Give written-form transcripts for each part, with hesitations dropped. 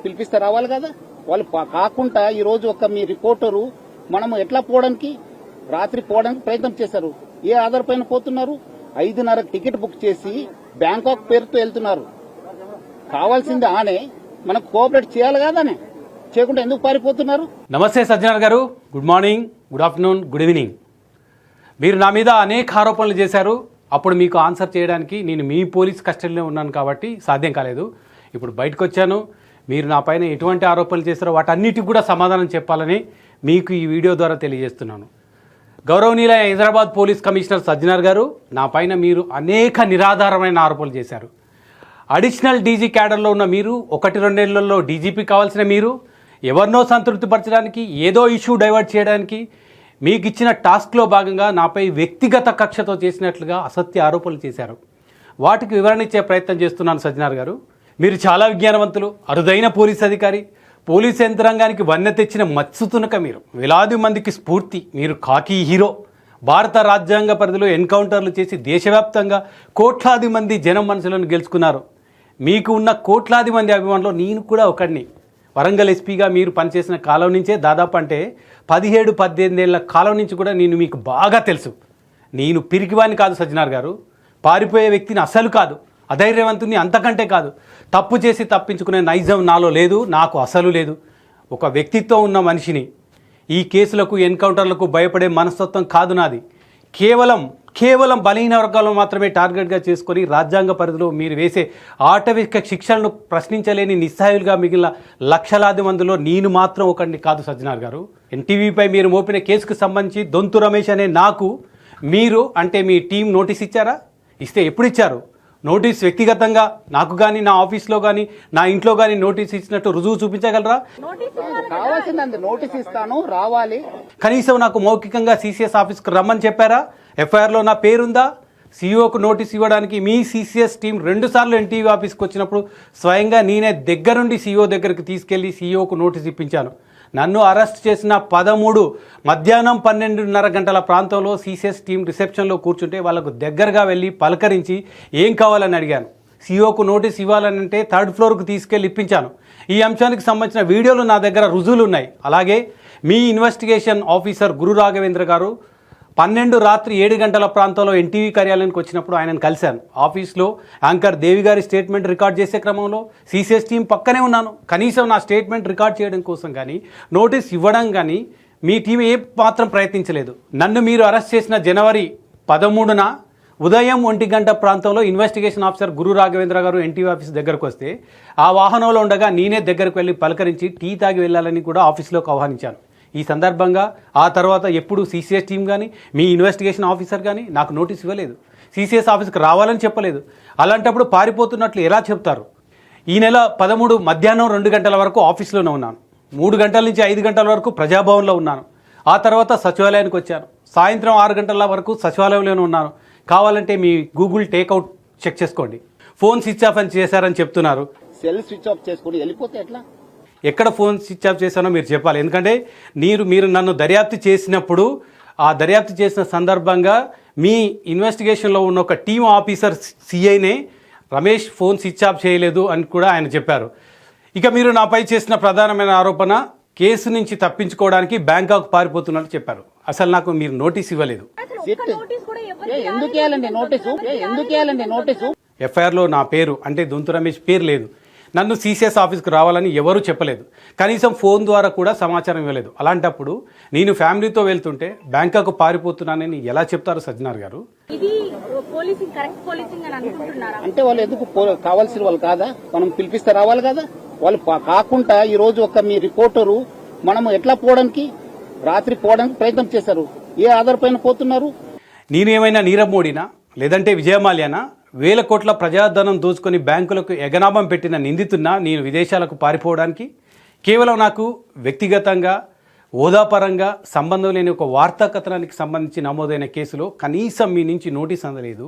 పిలిపిస్తే రావాలి కదా. వాళ్ళు కాకుండా ఈ రోజు ఒక మీ రిపోర్టరు మనం ఎట్లా పోవడానికి రాత్రి పోవడానికి ప్రయత్నం చేశారు. ఏ ఆధార్ పైన పోతున్నారు? 5:30 టికెట్ బుక్ చేసి బ్యాంకాక్ పేరుతో వెళ్తున్నారు. కావాల్సింది ఆనే మనకు కోఆపరేట్ చేయాలి కదానే, చేయకుండా ఎందుకు పారిపోతున్నారు? నమస్తే సజ్జనార్ గారు, good morning, good afternoon, good evening. మీరు నా మీద అనేక ఆరోపణలు చేశారు. అప్పుడు మీకు ఆన్సర్ చేయడానికి నేను మీ పోలీస్ కస్టడీలో ఉన్నాను కాబట్టి సాధ్యం కాలేదు. ఇప్పుడు బయటకు వచ్చాను. మీరు నా పైన ఎటువంటి ఆరోపణలు చేశారో వాటన్నిటికి కూడా సమాధానం చెప్పాలని మీకు ఈ వీడియో ద్వారా తెలియజేస్తున్నాను. గౌరవనీయుల హైదరాబాద్ పోలీస్ కమిషనర్ సజ్జనార్ గారు, నా పైన మీరు అనేక నిరాధారమైన ఆరోపణలు చేశారు. అడిషనల్ డీజీ క్యాడర్లో ఉన్న మీరు 1-2 నెలల్లో డీజీపీ కావాల్సిన మీరు ఎవరినో సంతృప్తిపరచడానికి, ఏదో ఇష్యూ డైవర్ట్ చేయడానికి మీకు ఇచ్చిన టాస్క్లో భాగంగా నాపై వ్యక్తిగత కక్షతో చేసినట్లుగా అసత్య ఆరోపణలు చేశారు. వాటికి వివరణ ఇచ్చే ప్రయత్నం చేస్తున్నాను. సజ్జనార్ గారు, మీరు చాలా విజ్ఞానవంతులు, అరుదైన పోలీస్ అధికారి, పోలీస్ యంత్రాంగానికి వన్నె తెచ్చిన మత్సుతునక మీరు, వేలాది మందికి స్ఫూర్తి. మీరు కాకి హీరో. భారత రాజ్యాంగ పరిధిలో ఎన్కౌంటర్లు చేసి దేశవ్యాప్తంగా కోట్లాది మంది జనం మనసులను గెలుచుకున్నారు. మీకు ఉన్న కోట్లాది మంది అభిమానులు నేను కూడా ఒకడిని. వరంగల్ ఎస్పీగా మీరు పనిచేసిన కాలం నుంచే దాదాపు అంటే 17-18 ఏళ్ల కాలం నుంచి కూడా నేను మీకు బాగా తెలుసు. నేను పిరికివాణ్ణి కాదు సజ్జనార్ గారు, పారిపోయే వ్యక్తిని అసలు కాదు, అధైర్యవంతుని అంతకంటే కాదు. తప్పు చేసి తప్పించుకునే నైజం నాలో లేదు, నాకు అసలు లేదు. ఒక వ్యక్తిత్వం ఉన్న మనిషిని. ఈ కేసులకు, ఎన్కౌంటర్లకు భయపడే మనస్తత్వం కాదు నాది. కేవలం బలహీన వర్గాలను మాత్రమే టార్గెట్గా చేసుకొని రాజ్యాంగ పరిధిలో మీరు వేసే ఆటవిక శిక్షలను ప్రశ్నించలేని నిస్సహాయులుగా మిగిలిన లక్షలాది మందిలో నేను మాత్రం ఒకడిని కాదు సజ్జనార్ గారు. ఎన్టీవీపై మీరు మోపిన కేసుకు సంబంధించి దొంతు రమేష్ అనే నాకు మీరు అంటే మీ టీం నోటీస్ ఇచ్చారా? ఇస్తే ఎప్పుడు ఇచ్చారు? నోటీస్ వ్యక్తిగతంగా నాకు కానీ, నా ఆఫీస్లో కానీ, నా ఇంట్లో కానీ నోటీస్ ఇచ్చినట్టు రుజువు చూపించగలరా? కావాల్సిందండి, నోటీస్ ఇస్తాను, రావాలి. కనీసం నాకు మౌఖికంగా సిసిఎస్ ఆఫీస్కి రమ్మని చెప్పారా? ఎఫ్ఐఆర్లో నా పేరుందా? సీఈఓకు నోటీస్ ఇవ్వడానికి మీ సిసిఎస్ టీం 2 సార్లు ఎన్టీవీ ఆఫీస్కి వచ్చినప్పుడు స్వయంగా నేనే దగ్గరుండి సీఈఓ దగ్గరికి తీసుకెళ్లి సీఈఓకు నోటీస్ ఇప్పించాను. నన్ను అరెస్ట్ చేసిన 13 మధ్యాహ్నం 12:30 గంటల ప్రాంతంలో సిసిఎస్ టీం రిసెప్షన్లో కూర్చుంటే వాళ్ళకు దగ్గరగా వెళ్ళి పలకరించి ఏం కావాలని అడిగాను. సీఈఓకు నోటీస్ ఇవ్వాలనంటే 3rd ఫ్లోర్కు తీసుకెళ్లి ఇప్పించాను. ఈ అంశానికి సంబంధించిన వీడియోలు నా దగ్గర రుజువులు ఉన్నాయి. అలాగే మీ ఇన్వెస్టిగేషన్ ఆఫీసర్ గురు రాఘవేంద్ర గారు 12 రాత్రి 7 గంటల ప్రాంతంలో ఎన్టీవీ కార్యాలయానికి వచ్చినప్పుడు ఆయనను కలిశాను. ఆఫీస్లో యాంకర్ దేవి గారి స్టేట్మెంట్ రికార్డ్ చేసే క్రమంలో సిసిఎస్ టీం పక్కనే ఉన్నాను. కనీసం నా స్టేట్మెంట్ రికార్డ్ చేయడం కోసం కానీ, నోటీస్ ఇవ్వడం కానీ మీ టీం ఏ మాత్రం ప్రయత్నించలేదు. నన్ను మీరు అరెస్ట్ చేసిన జనవరి 13న ఉదయం 1 గంట ప్రాంతంలో ఇన్వెస్టిగేషన్ ఆఫీసర్ గురు రాఘవేంద్ర గారు ఎన్టీవీ ఆఫీస్ దగ్గరకు వస్తే ఆ వాహనంలో ఉండగా నేనే దగ్గరకు వెళ్ళి పలకరించి టీ తాగి వెళ్ళాలని కూడా ఆఫీస్లోకి ఆహ్వానించాను. ఈ సందర్భంగా ఆ తర్వాత ఎప్పుడు సిసిఎస్ టీం కానీ, మీ ఇన్వెస్టిగేషన్ ఆఫీసర్ కానీ నాకు నోటీస్ ఇవ్వలేదు. సిసిఎస్ ఆఫీస్కి రావాలని చెప్పలేదు. అలాంటప్పుడు పారిపోతున్నట్లు ఎలా చెప్తారు? ఈ నెల 13 మధ్యాహ్నం 2 గంటల వరకు ఆఫీస్లోనే ఉన్నాను. 3 గంటల నుంచి 5 గంటల వరకు ప్రజాభవన్లో ఉన్నాను. ఆ తర్వాత సచివాలయానికి వచ్చాను. సాయంత్రం 6 గంటల వరకు సచివాలయంలోనే ఉన్నాను. కావాలంటే మీ గూగుల్ టేక్అవుట్ చెక్ చేసుకోండి. ఫోన్ స్విచ్ ఆఫ్ అని చేశారని చెప్తున్నారు. సెల్ స్విచ్ ఆఫ్ చేసుకుని వెళ్ళిపోతే ఎట్లా? ఎక్కడ ఫోన్ స్విచ్ ఆఫ్ చేశానో మీరు చెప్పాలి. ఎందుకంటే మీరు నన్ను దర్యాప్తు చేసినప్పుడు ఆ దర్యాప్తు చేసిన సందర్భంగా మీ ఇన్వెస్టిగేషన్లో ఉన్న ఒక టీమ్ ఆఫీసర్ సిఐనే రమేష్ ఫోన్ స్విచ్ ఆఫ్ చేయలేదు అని కూడా ఆయన చెప్పారు. ఇక మీరు నాపై చేసిన ప్రధానమైన ఆరోపణ కేసు నుంచి తప్పించుకోవడానికి బ్యాంకాక్ పారిపోతున్నట్టు చెప్పారు. అసలు నాకు మీరు నోటీస్ ఇవ్వలేదు. ఎందుకు నోటీసు? ఎఫ్ఐఆర్లో నా పేరు అంటే దొంతు రమేష్ పేరు లేదు. నన్ను సిసిఎస్ ఆఫీస్కి రావాలని ఎవరూ చెప్పలేదు. కనీసం ఫోన్ ద్వారా కూడా సమాచారం ఇవ్వలేదు. అలాంటప్పుడు నేను ఫ్యామిలీతో వెళ్తుంటే బ్యాంకాక్ పారిపోతున్నానని ఎలా చెప్తారు సజ్జనార్ గారు? అంటే వాళ్ళు ఎందుకు కావాల్సిన వాళ్ళు కాదా? మనం పిలిపిస్తే రావాలి కదా. వాళ్ళు కాకుండా ఈ రోజు ఒక మీ రిపోర్టరు మనం ఎట్లా పోవడానికి రాత్రి పోవడానికి ప్రయత్నం చేశారు. ఏ ఆధార్ పైన పోతున్నారు? నేను ఏమైనా నీరవ్ మోడీనా లేదంటే విజయమాల్యానా? వేల కోట్ల ప్రజాధనం దోచుకొని బ్యాంకులకు ఎగనామం పెట్టిన నిందితున్నా నేను విదేశాలకు పారిపోవడానికి? కేవలం నాకు వ్యక్తిగతంగా హోదాపరంగా సంబంధం లేని ఒక వార్తా కథనానికి సంబంధించి నమోదైన కేసులో కనీసం మీ నుంచి నోటీస్ అందలేదు,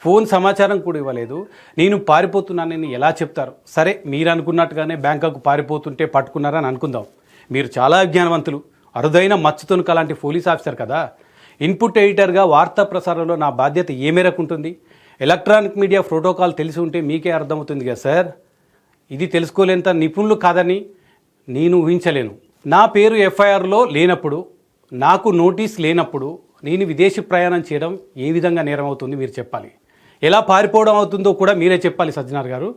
ఫోన్ సమాచారం కూడా ఇవ్వలేదు. నేను పారిపోతున్నానని ఎలా చెప్తారు? సరే, మీరు అనుకున్నట్టుగానే బ్యాంకాక్ పారిపోతుంటే పట్టుకున్నారని అనుకుందాం. మీరు చాలా విజ్ఞానవంతులు, అరుదైన మచ్చుతునుక లాంటి పోలీస్ ఆఫీసర్ కదా. ఇన్పుట్ ఎడిటర్గా వార్తా ప్రసారంలో నా బాధ్యత ఏ మేరకు ఉంటుంది? ఎలక్ట్రానిక్ మీడియా ప్రోటోకాల్ తెలిసి ఉంటే మీకే అర్థమవుతుంది కదా సార్. ఇది తెలుసుకోలేంత నిపుణులు కాదని నేను ఊహించలేను. నా పేరు ఎఫ్ఐఆర్లో లేనప్పుడు, నాకు నోటీస్ లేనప్పుడు నేను విదేశీ ప్రయాణం చేయడం ఏ విధంగా నేరం అవుతుంది మీరు చెప్పాలి. ఎలా పారిపోవడం అవుతుందో కూడా మీరే చెప్పాలి సజ్జనార్ గారు.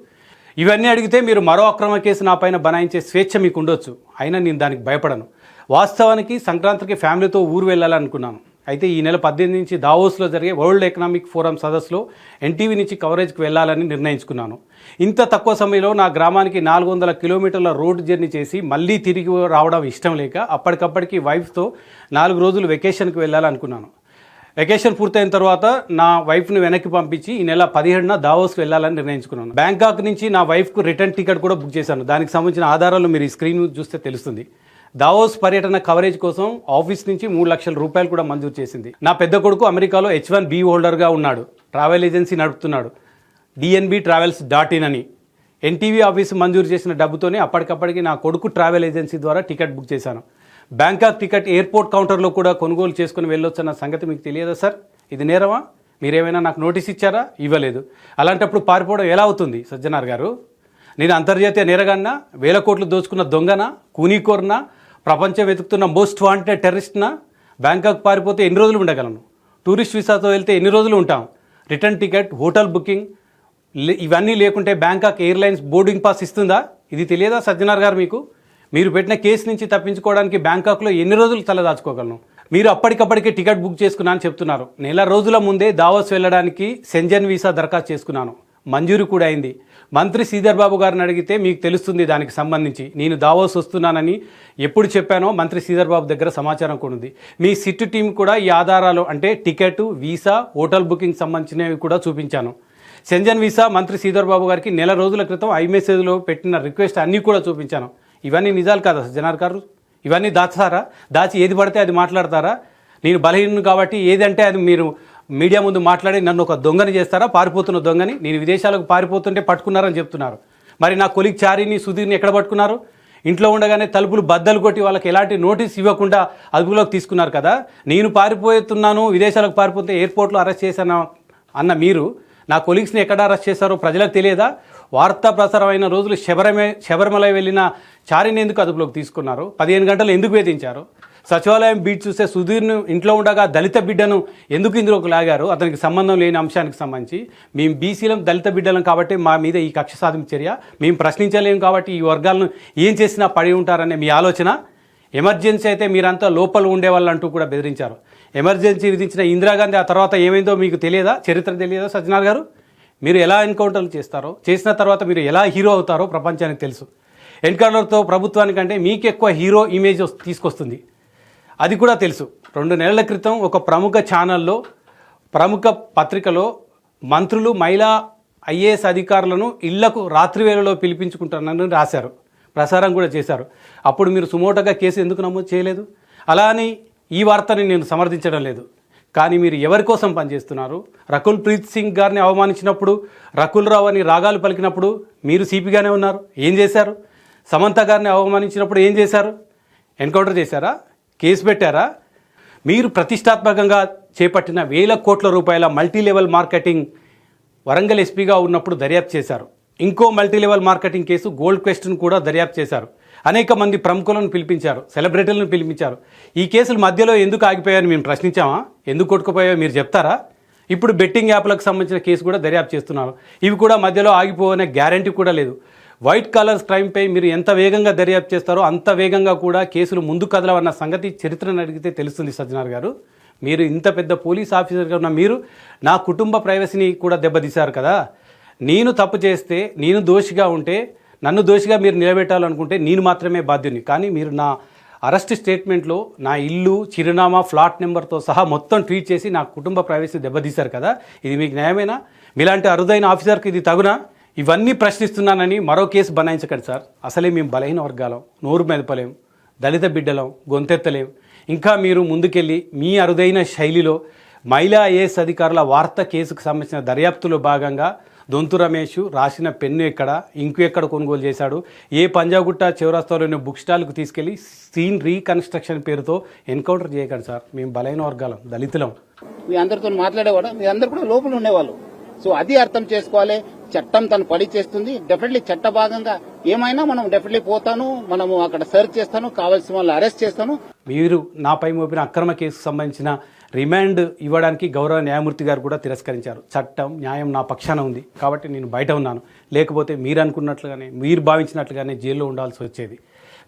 ఇవన్నీ అడిగితే మీరు మరో అక్రమ కేసు నా పైన బనాయించే స్వేచ్ఛ మీకు ఉండొచ్చు, అయినా నేను దానికి భయపడను. వాస్తవానికి సంక్రాంతికి ఫ్యామిలీతో ఊరు వెళ్ళాలనుకున్నాను. అయితే ఈ నెల 18 నుంచి దావోస్లో జరిగే వరల్డ్ ఎకనామిక్ ఫోరం సదస్సులో ఎన్టీవీ నుంచి కవరేజ్కి వెళ్ళాలని నిర్ణయించుకున్నాను. ఇంత తక్కువ సమయంలో నా గ్రామానికి 400 కిలోమీటర్ల రోడ్ జర్నీ చేసి మళ్ళీ తిరిగి రావడం ఇష్టం లేక అప్పటికప్పటికి వైఫ్తో 4 రోజులు వెకేషన్కి వెళ్ళాలనుకున్నాను. వెకేషన్ పూర్తయిన తర్వాత నా వైఫ్ను వెనక్కి పంపించి ఈ నెల 17న దావోస్కి వెళ్ళాలని నిర్ణయించుకున్నాను. బ్యాంకాక్ నుంచి నా వైఫ్కు రిటర్న్ టికెట్ కూడా బుక్ చేశాను. దానికి సంబంధించిన ఆధారాలు మీరు ఈ స్క్రీన్ చూస్తే తెలుస్తుంది. దావోస్ పర్యటన కవరేజ్ కోసం ఆఫీస్ నుంచి 3 లక్షల రూపాయలు కూడా మంజూరు చేసింది. నా పెద్ద కొడుకు అమెరికాలో H1B హోల్డర్గా ఉన్నాడు. ట్రావెల్ ఏజెన్సీ నడుపుతున్నాడు, DNBtravels.in అని. ఎన్టీవీ ఆఫీసు మంజూరు చేసిన డబ్బుతోనే అప్పటికప్పటికి నా కొడుకు ట్రావెల్ ఏజెన్సీ ద్వారా టికెట్ బుక్ చేశాను. బ్యాంకాక్ టికెట్ ఎయిర్పోర్ట్ కౌంటర్లో కూడా కొనుగోలు చేసుకుని వెళ్ళొచ్చన్న సంగతి మీకు తెలియదా సార్? ఇది నేరమా? మీరేమైనా నాకు నోటీస్ ఇచ్చారా? ఇవ్వలేదు. అలాంటప్పుడు పారిపోవడం ఎలా అవుతుంది సజ్జనార్ గారు? నేను అంతర్జాతీయ నేరగాన్నా, 1000 కోట్లు దోచుకున్న దొంగనా, కూనీకోర్నా, ప్రపంచం వెతుకుతున్న మోస్ట్ వాంటెడ్ టెర్రరిస్ట్నా? బ్యాంకాక్ పారిపోతే ఎన్ని రోజులు ఉండగలను? టూరిస్ట్ వీసాతో వెళ్తే ఎన్ని రోజులు ఉంటాం? రిటర్న్ టికెట్, హోటల్ బుకింగ్ ఇవన్నీ లేకుంటే బ్యాంకాక్ ఎయిర్లైన్స్ బోర్డింగ్ పాస్ ఇస్తుందా? ఇది తెలియదా సజ్జనార్ గారు మీకు? మీరు పెట్టిన కేసు నుంచి తప్పించుకోవడానికి బ్యాంకాక్లో ఎన్ని రోజులు తలదాచుకోగలను? మీరు అప్పటికప్పటికే టికెట్ బుక్ చేసుకున్నా అని చెప్తున్నారు. నెల రోజుల ముందే దావోస్ వెళ్ళడానికి సెంజన్ వీసా దరఖాస్తు చేసుకున్నాను. మంజూరు కూడా అయింది. మంత్రి శ్రీధర్ బాబు గారిని అడిగితే మీకు తెలుస్తుంది దానికి సంబంధించి. నేను దావోస్ వస్తున్నానని ఎప్పుడు చెప్పానో మంత్రి శ్రీధర్ బాబు దగ్గర సమాచారం కూడా ఉంది. మీ సిట్ టీం కూడా ఈ ఆధారాలు అంటే టికెట్, వీసా, హోటల్ బుకింగ్ సంబంధించినవి కూడా చూపించాను. సెంజన్ వీసా మంత్రి శ్రీధర్ బాబు గారికి నెల రోజుల క్రితం ఐమెసేజ్లో పెట్టిన రిక్వెస్ట్ అన్నీ కూడా చూపించాను. ఇవన్నీ నిజాలు కాదా సజ్జనార్ గారు? ఇవన్నీ దాచారా? దాచి ఏది పడితే అది మాట్లాడతారా? నేను బలహీనం కాబట్టి ఏదంటే అది మీరు మీడియా ముందు మాట్లాడి నన్ను ఒక దొంగని చేస్తారా? పారిపోతున్న దొంగని. నేను విదేశాలకు పారిపోతుంటే పట్టుకున్నారని చెప్తున్నారు. మరి నా కొలిగ్ చారిని, సుధీర్ని ఎక్కడ పట్టుకున్నారు? ఇంట్లో ఉండగానే తలుపులు బద్దలు కొట్టి వాళ్ళకి ఎలాంటి నోటీస్ ఇవ్వకుండా అదుపులోకి తీసుకున్నారు కదా. నేను పారిపోతున్నాను, విదేశాలకు పారిపోతే ఎయిర్పోర్ట్లో అరెస్ట్ చేశాను అన్న మీరు నా కొలీగ్స్ని ఎక్కడ అరెస్ట్ చేశారో ప్రజలకు తెలియదా? వార్తా ప్రసారం అయిన రోజులు శబరిమల వెళ్ళిన చారిని ఎందుకు అదుపులోకి తీసుకున్నారు? 15 గంటలు ఎందుకు వేధించారు? సచివాలయం బీట్ చూస్తే సుధీర్ను ఇంట్లో ఉండగా దళిత బిడ్డను ఎందుకు ఇందులోకి లాగారు? అతనికి సంబంధం లేని అంశానికి సంబంధించి మేము బీసీలం, దళిత బిడ్డలం కాబట్టి మా మీద ఈ కక్ష సాధింపు చర్య. మేము ప్రశ్నించలేము కాబట్టి ఈ వర్గాలను ఏం చేసినా పడి ఉంటారనే మీ ఆలోచన. ఎమర్జెన్సీ అయితే మీరంతా లోపల ఉండేవాళ్ళు అంటూ కూడా బెదిరించారు. ఎమర్జెన్సీ విధించిన ఇందిరాగాంధీ ఆ తర్వాత ఏమైందో మీకు తెలియదా? చరిత్ర తెలియదా సజ్జనార్ గారు? మీరు ఎలా ఎన్కౌంటర్లు చేస్తారో, చేసిన తర్వాత మీరు ఎలా హీరో అవుతారో ప్రపంచానికి తెలుసు. ఎన్కౌంటర్తో ప్రభుత్వానికంటే మీకు ఎక్కువ హీరో ఇమేజ్ తీసుకొస్తుంది, అది కూడా తెలుసు. 2 నెలల క్రితం ఒక ప్రముఖ ఛానల్లో, ప్రముఖ పత్రికలో మంత్రులు, మహిళా IAS అధికారులను ఇళ్లకు రాత్రి వేళలో పిలిపించుకుంటున్నారని రాశారు, ప్రసారం కూడా చేశారు. అప్పుడు మీరు సుమోటోగా కేసు ఎందుకు నమోదు చేయలేదు? అలా అని ఈ వార్తని నేను సమర్థించడం లేదు. కానీ మీరు ఎవరి కోసం పనిచేస్తున్నారు? రకుల్ ప్రీత్ సింగ్ గారిని అవమానించినప్పుడు, రకుల్ రావు అని రాగాలు పలికినప్పుడు మీరు సిపిగానే ఉన్నారు. ఏం చేశారు? సమంత గారిని అవమానించినప్పుడు ఏం చేశారు? ఎన్కౌంటర్ చేశారా? కేసు పెట్టారా? మీరు ప్రతిష్టాత్మకంగా చేపట్టిన 1000 కోట్ల రూపాయల మల్టీలెవెల్ మార్కెటింగ్ వరంగల్ ఎస్పీగా ఉన్నప్పుడు దర్యాప్తు చేశారు. ఇంకో మల్టీలెవెల్ మార్కెటింగ్ కేసు గోల్డ్ క్వెస్ట్ను కూడా దర్యాప్తు చేశారు. అనేక మంది ప్రముఖులను పిలిపించారు, సెలబ్రిటీలను పిలిపించారు. ఈ కేసులు మధ్యలో ఎందుకు ఆగిపోయాయని మేము ప్రశ్నించామా? ఎందుకు కొట్టుకుపోయాయో మీరు చెప్తారా? ఇప్పుడు బెట్టింగ్ యాప్లకు సంబంధించిన కేసు కూడా దర్యాప్తు చేస్తున్నారు. ఇవి కూడా మధ్యలో ఆగిపోవనే గ్యారంటీ కూడా లేదు. వైట్ కాలర్స్ క్రైమ్పై మీరు ఎంత వేగంగా దర్యాప్తు చేస్తారో అంత వేగంగా కూడా కేసులు ముందు కదలవన్న సంగతి చరిత్రను అడిగితే తెలుస్తుంది సజ్జనార్ గారు. మీరు ఇంత పెద్ద పోలీస్ ఆఫీసర్గా ఉన్న మీరు నా కుటుంబ ప్రైవసీని కూడా దెబ్బతీశారు కదా. నేను తప్పు చేస్తే, నేను దోషిగా ఉంటే, నన్ను దోషిగా మీరు నిలబెట్టాలనుకుంటే నేను మాత్రమే బాధ్యుని. కానీ మీరు నా అరెస్ట్ స్టేట్మెంట్లో నా ఇల్లు, చిరునామా, ఫ్లాట్ నెంబర్తో సహా మొత్తం ట్వీట్ చేసి నా కుటుంబ ప్రైవసీ దెబ్బతీశారు కదా. ఇది మీకు న్యాయమేనా? మీలాంటి అరుదైన ఆఫీసర్కి ఇది తగునా? ఇవన్నీ ప్రశ్నిస్తున్నానని మరో కేసు బనాయించకండి సార్. అసలే మేము బలహీన వర్గాలం, నోరు మెదపలేం, దళిత బిడ్డలం, గొంతెత్తలేం. ఇంకా మీరు ముందుకెళ్ళి మీ అరుదైన శైలిలో మహిళా IAS అధికారుల వార్త కేసుకు సంబంధించిన దర్యాప్తులో భాగంగా దొంతు రమేష్ రాసిన పెన్ను ఎక్కడ, ఇంకు ఎక్కడ కొనుగోలు చేశాడు, ఏ పంజాగుట్ట చౌరస్తాలోని బుక్ స్టాల్కు తీసుకెళ్లి సీన్ రీకన్స్ట్రక్షన్ పేరుతో ఎన్కౌంటర్ చేయకండి సార్. మేము బలైన వర్గాలం, దళితులం. మీ అందరితో మాట్లాడేవాడు, మీ అందరు కూడా లోపల ఉండేవాళ్ళు. సో అది అర్థం చేసుకోవాలి. చట్టం తను పని చేస్తుంది. డెఫినెట్లీ చట్ట భాగంగా ఏమైనా మనం డెఫినెట్లీ పోతాను, మనము అక్కడ సెర్చ్ చేస్తాను, కావాల్సిన వాళ్ళని అరెస్ట్ చేస్తాను. మీరు నాపై మోపిన అక్రమ కేసుకు సంబంధించిన రిమాండ్ ఇవ్వడానికి గౌరవ న్యాయమూర్తి గారు కూడా తిరస్కరించారు. చట్టం న్యాయం నా పక్షాన ఉంది కాబట్టి నేను బయట ఉన్నాను, లేకపోతే మీరు అనుకున్నట్లుగానే మీరు భావించినట్లుగానే జైల్లో ఉండాల్సి వచ్చేది.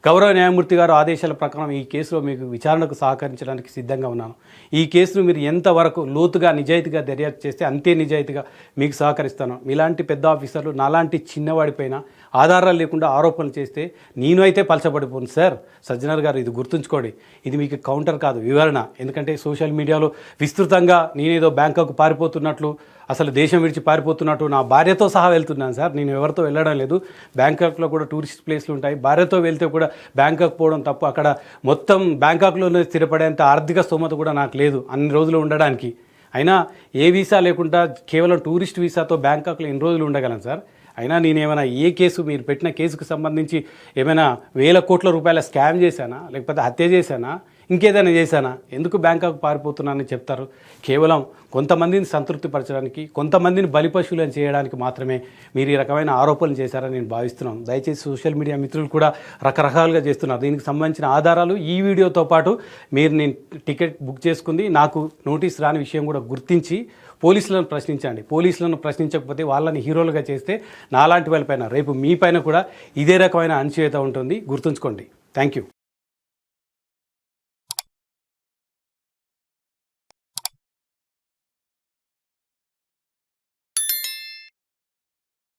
గౌరవ న్యాయమూర్తి గారు ఆదేశాల ప్రకారం ఈ కేసులో మీకు విచారణకు సహకరించడానికి సిద్ధంగా ఉన్నాను. ఈ కేసును మీరు ఎంతవరకు లోతుగా నిజాయితీగా దర్యాప్తు చేస్తే అంతే నిజాయితీగా మీకు సహకరిస్తాను. మీలాంటి పెద్ద ఆఫీసర్లు నాలాంటి చిన్నవాడిపైన ఆధారాలు లేకుండా ఆరోపణలు చేస్తే నేను అయితే పలచబడిపోను సార్. సజ్జనర్ గారు ఇది గుర్తుంచుకోండి, ఇది మీకు కౌంటర్ కాదు, వివరణ. ఎందుకంటే సోషల్ మీడియాలో విస్తృతంగా నేనేదో బ్యాంకాక్ పారిపోతున్నట్లు, అసలు దేశం విడిచి పారిపోతున్నట్టు, నా భార్యతో సహా వెళ్తున్నాను సార్. నేను ఎవరితో వెళ్ళడం లేదు. బ్యాంకాక్లో కూడా టూరిస్ట్ ప్లేస్లు ఉంటాయి, భార్యతో వెళ్తే కూడా బ్యాంకాక్ పోవడం తప్పు. అక్కడ మొత్తం బ్యాంకాక్లోనే స్థిరపడేంత ఆర్థిక స్తోమత కూడా నాకు లేదు అన్ని రోజులు ఉండడానికి. అయినా ఏ వీసా లేకుండా కేవలం టూరిస్ట్ వీసాతో బ్యాంకాక్లో ఎన్ని రోజులు ఉండగలను సార్? అయినా నేనేమైనా ఏ కేసు, మీరు పెట్టిన కేసుకు సంబంధించి ఏమైనా వేల కోట్ల రూపాయల స్కామ్ చేశానా, లేకపోతే హత్య చేశానా, ఇంకేదైనా చేశానా? ఎందుకు బ్యాంకాక్ పారిపోతున్నానని చెప్తారు? కేవలం కొంతమందిని సంతృప్తిపరచడానికి, కొంతమందిని బలిపశువులను చేయడానికి మాత్రమే మీరు ఈ రకమైన ఆరోపణలు చేశారని నేను భావిస్తున్నాను. దయచేసి సోషల్ మీడియా మిత్రులు కూడా రకరకాలుగా చేస్తున్నారు. దీనికి సంబంధించిన ఆధారాలు ఈ వీడియోతో పాటు మీరు నేను టికెట్ బుక్ చేసుకుంది, నాకు నోటీస్ రాని విషయం కూడా గుర్తించి పోలీసులను ప్రశ్నించండి. పోలీసులను ప్రశ్నించకపోతే వాళ్ళని హీరోలుగా చేస్తే నాలాంటి వాళ్ళపైన రేపు మీ పైన కూడా ఇదే రకమైన అణచివేత ఉంటుంది. గుర్తుంచుకోండి. Thank you.